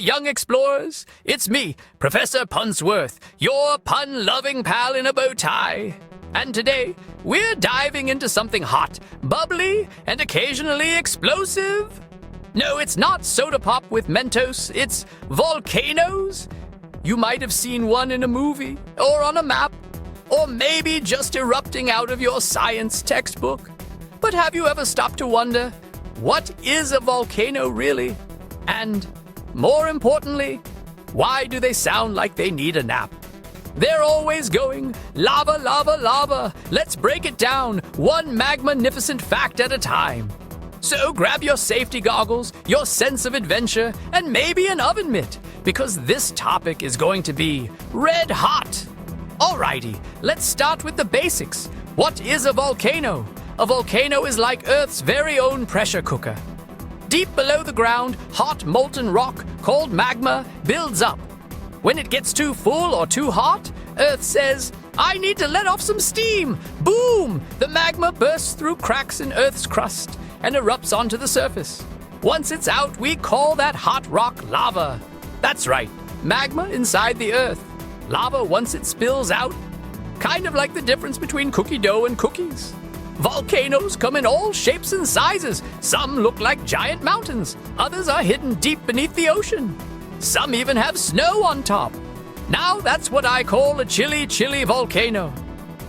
young explorers. It's me, Professor Punzworth, your pun-loving pal in a bow tie. And today, we're diving into something hot, bubbly, and occasionally explosive. No, it's not soda pop with Mentos, it's volcanoes. You might have seen one in a movie, or on a map, or maybe just erupting out of your science textbook. But have you ever stopped to wonder, what is a volcano really? And, more importantly, why do they sound like they need a nap? They're always going, lava, lava, lava. Let's break it down, one magnificent fact at a time. So grab your safety goggles, your sense of adventure, and maybe an oven mitt, because this topic is going to be red hot. Alrighty, let's start with the basics. What is a volcano? A volcano is like Earth's very own pressure cooker. Deep below the ground, hot molten rock called magma builds up. When it gets too full or too hot, Earth says, I need to let off some steam. Boom! The magma bursts through cracks in Earth's crust and erupts onto the surface. Once it's out, we call that hot rock lava. That's right, magma inside the Earth. Lava once it spills out. Kind of like the difference between cookie dough and cookies. Volcanoes come in all shapes and sizes. Some look like giant mountains. Others are hidden deep beneath the ocean. Some even have snow on top. Now that's what I call a chilly, chilly volcano.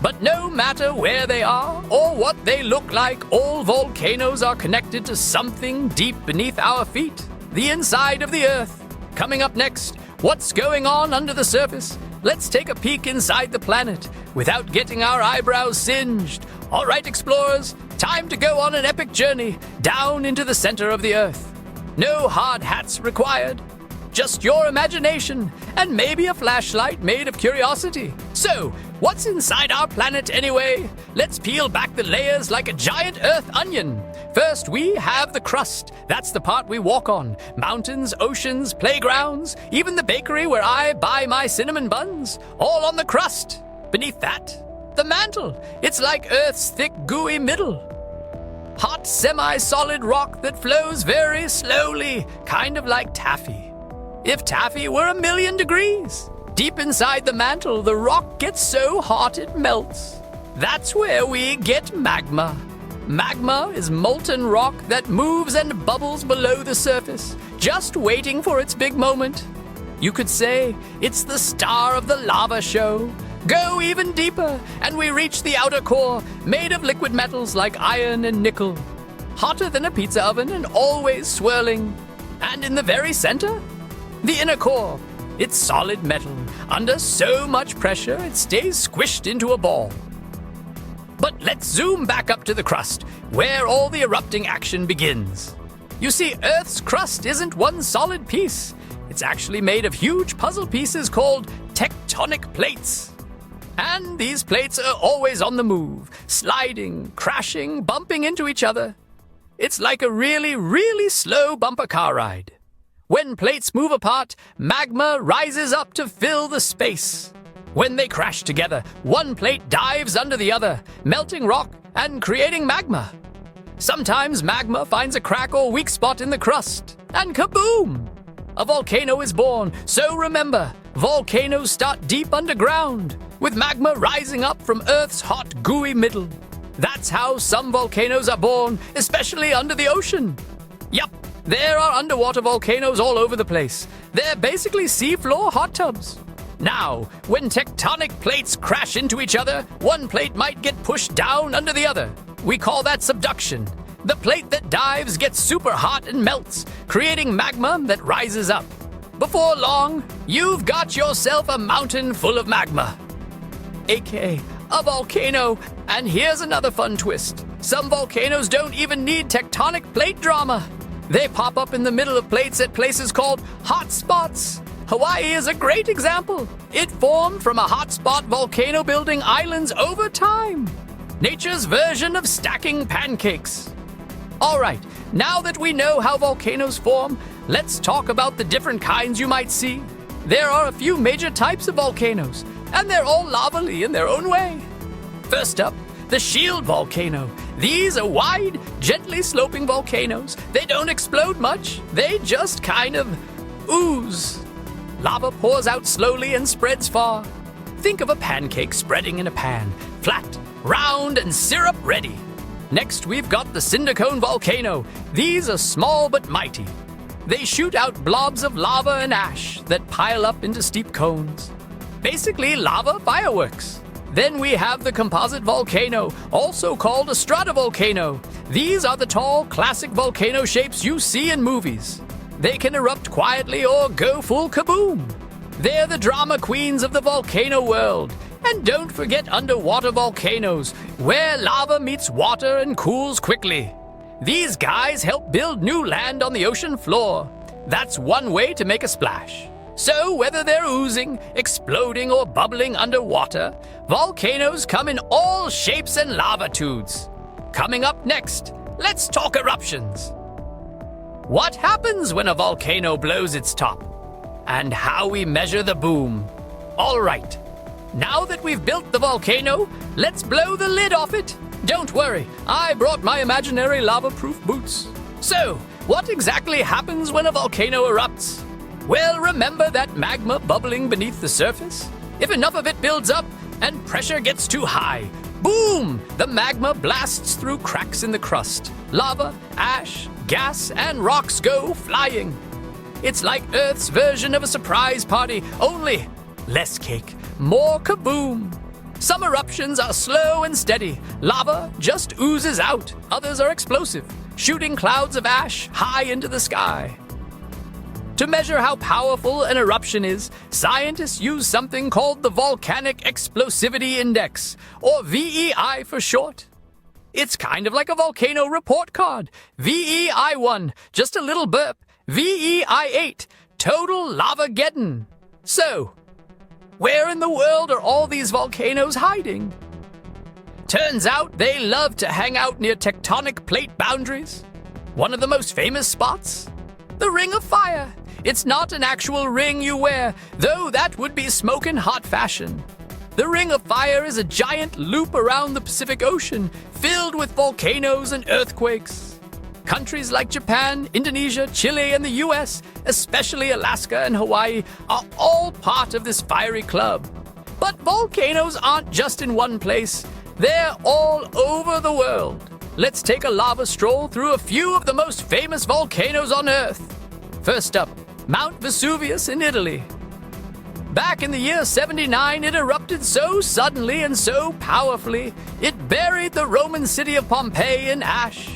But no matter where they are or what they look like, all volcanoes are connected to something deep beneath our feet, the inside of the Earth. Coming up next, what's going on under the surface? Let's take a peek inside the planet without getting our eyebrows singed. All right, explorers, time to go on an epic journey down into the center of the Earth. No hard hats required. Just your imagination, and maybe a flashlight made of curiosity. So, what's inside our planet anyway? Let's peel back the layers like a giant Earth onion. First, we have the crust. That's the part we walk on. Mountains, oceans, playgrounds, even the bakery where I buy my cinnamon buns. All on the crust. Beneath that, the mantle. It's like Earth's thick, gooey middle. Hot, semi-solid rock that flows very slowly, kind of like taffy. If taffy were 1,000,000 degrees. Deep inside the mantle, the rock gets so hot it melts. That's where we get magma. Magma is molten rock that moves and bubbles below the surface, just waiting for its big moment. You could say it's the star of the lava show. Go even deeper, and we reach the outer core, made of liquid metals like iron and nickel. Hotter than a pizza oven and always swirling. And in the very center, the inner core. It's solid metal. Under so much pressure, it stays squished into a ball. But let's zoom back up to the crust, where all the erupting action begins. You see, Earth's crust isn't one solid piece. It's actually made of huge puzzle pieces called tectonic plates. And these plates are always on the move, sliding, crashing, bumping into each other. It's like a really, really slow bumper car ride. When plates move apart, magma rises up to fill the space. When they crash together, one plate dives under the other, melting rock and creating magma. Sometimes magma finds a crack or weak spot in the crust, and kaboom! A volcano is born. So remember, volcanoes start deep underground, with magma rising up from Earth's hot, gooey middle. That's how some volcanoes are born, especially under the ocean. Yup. There are underwater volcanoes all over the place. They're basically seafloor hot tubs. Now, when tectonic plates crash into each other, one plate might get pushed down under the other. We call that subduction. The plate that dives gets super hot and melts, creating magma that rises up. Before long, you've got yourself a mountain full of magma, aka a volcano. And here's another fun twist. Some volcanoes don't even need tectonic plate drama. They pop up in the middle of plates at places called hot spots. Hawaii is a great example. It formed from a hotspot volcano building islands over time. Nature's version of stacking pancakes. All right, now that we know how volcanoes form, let's talk about the different kinds you might see. There are a few major types of volcanoes, and they're all lavally in their own way. First up, the shield volcano. These are wide, gently sloping volcanoes. They don't explode much. They just kind of Ooze. Lava pours out slowly and spreads far. Think of a pancake spreading in a pan, flat, round, and syrup ready. Next, we've got the Cinder Cone volcano. These are small but mighty. They shoot out blobs of lava and ash that pile up into steep cones. Basically, lava fireworks. Then we have the Composite volcano, also called a stratovolcano. These are the tall, classic volcano shapes you see in movies. They can erupt quietly or go full kaboom. They're the drama queens of the volcano world. And don't forget underwater volcanoes, where lava meets water and cools quickly. These guys help build new land on the ocean floor. That's one way to make a splash. So whether they're oozing, exploding, or bubbling underwater, volcanoes come in all shapes and lavitudes. Coming up next, let's talk eruptions. What happens when a volcano blows its top? And how we measure the boom. All right, now that we've built the volcano, let's blow the lid off it. Don't worry, I brought my imaginary lava-proof boots. So, what exactly happens when a volcano erupts? Well, remember that magma bubbling beneath the surface? If enough of it builds up and pressure gets too high, boom! The magma blasts through cracks in the crust. Lava, ash, gas, and rocks go flying. It's like Earth's version of a surprise party, only less cake, more kaboom. Some eruptions are slow and steady. Lava just oozes out. Others are explosive, shooting clouds of ash high into the sky. To measure how powerful an eruption is, scientists use something called the Volcanic Explosivity Index, or VEI for short. It's kind of like a volcano report card. VEI 1, just a little burp. VEI 8, total lava-geddon. So, where in the world are all these volcanoes hiding? Turns out they love to hang out near tectonic plate boundaries. One of the most famous spots? The Ring of Fire. It's not an actual ring you wear, though that would be smoking hot fashion. The Ring of Fire is a giant loop around the Pacific Ocean, filled with volcanoes and earthquakes. Countries like Japan, Indonesia, Chile, and the US, especially Alaska and Hawaii, are all part of this fiery club. But volcanoes aren't just in one place. They're all over the world. Let's take a lava stroll through a few of the most famous volcanoes on Earth. First up, Mount Vesuvius in Italy. Back in the year 79, it erupted so suddenly and so powerfully, it buried the Roman city of Pompeii in ash.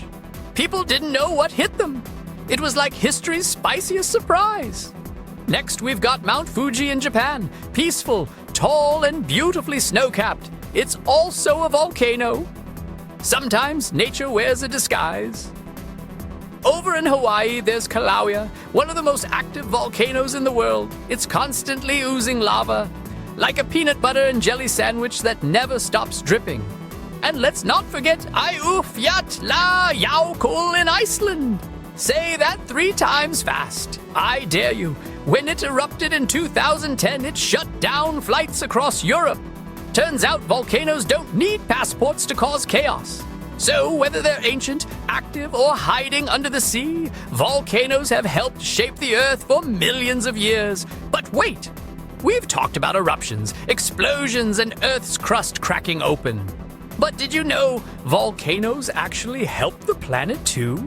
People didn't know what hit them. It was like history's spiciest surprise. Next, we've got Mount Fuji in Japan. Peaceful, tall, and beautifully snow-capped. It's also a volcano. Sometimes nature wears a disguise. Over in Hawaii, there's Kilauea, one of the most active volcanoes in the world. It's constantly oozing lava, like a peanut butter and jelly sandwich that never stops dripping. And let's not forget Eyjafjallajökull in Iceland. Say that 3 times fast. I dare you. When it erupted in 2010, it shut down flights across Europe. Turns out volcanoes don't need passports to cause chaos. So, whether they're ancient, active, or hiding under the sea, volcanoes have helped shape the Earth for millions of years. But wait! We've talked about eruptions, explosions, and Earth's crust cracking open. But did you know volcanoes actually help the planet too?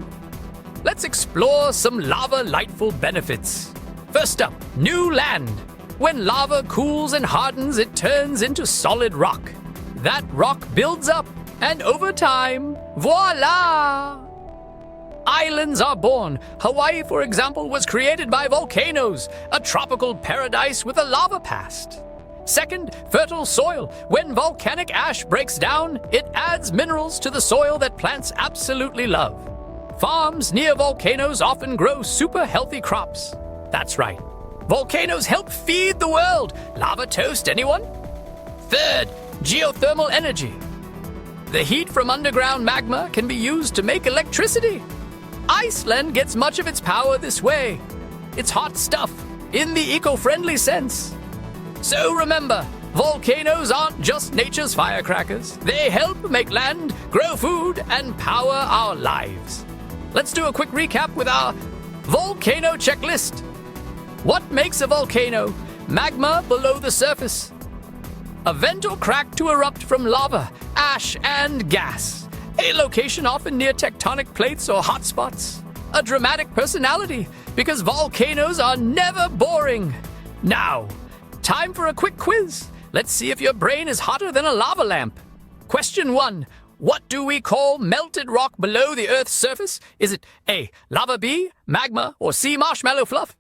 Let's explore some lava-lightful benefits. First up, new land. When lava cools and hardens, it turns into solid rock. That rock builds up, and over time, voila! Islands are born. Hawaii, for example, was created by volcanoes, a tropical paradise with a lava past. Second, fertile soil. When volcanic ash breaks down, it adds minerals to the soil that plants absolutely love. Farms near volcanoes often grow super healthy crops. That's right. Volcanoes help feed the world. Lava toast, anyone? Third, geothermal energy. The heat from underground magma can be used to make electricity. Iceland gets much of its power this way. It's hot stuff, in the eco-friendly sense. So remember, volcanoes aren't just nature's firecrackers. They help make land, grow food, and power our lives. Let's do a quick recap with our volcano checklist. What makes a volcano? Magma below the surface. A vent or crack to erupt from lava, ash, and gas. A location often near tectonic plates or hotspots. A dramatic personality, because volcanoes are never boring. Now, time for a quick quiz. Let's see if your brain is hotter than a lava lamp. Question 1. What do we call melted rock below the Earth's surface? Is it A, lava, B, magma, or C, marshmallow fluff?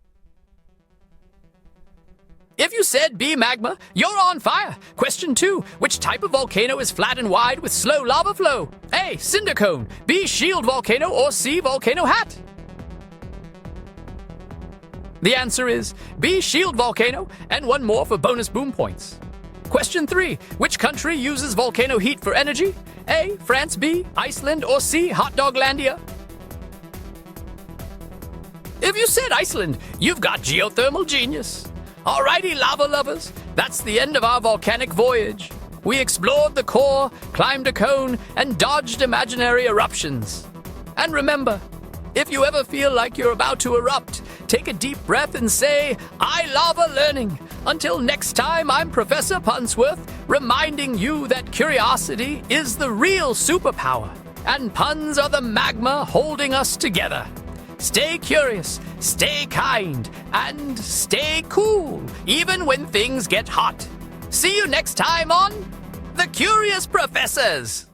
If you said B, magma, you're on fire. Question 2. Which type of volcano is flat and wide with slow lava flow? A, cinder cone, B, shield volcano, or C, volcano hat? The answer is B, shield volcano, and one more for bonus boom points. Question 3. Which country uses volcano heat for energy? A, France, B, Iceland, or C, Hot Doglandia? If you said Iceland, you've got geothermal genius. Alrighty, lava lovers, that's the end of our volcanic voyage. We explored the core, climbed a cone, and dodged imaginary eruptions. And remember, if you ever feel like you're about to erupt, take a deep breath and say, I love learning. Until next time, I'm Professor Punzworth, reminding you that curiosity is the real superpower, and puns are the magma holding us together. Stay curious, stay kind, and stay cool, even when things get hot. See you next time on The Curious Professors!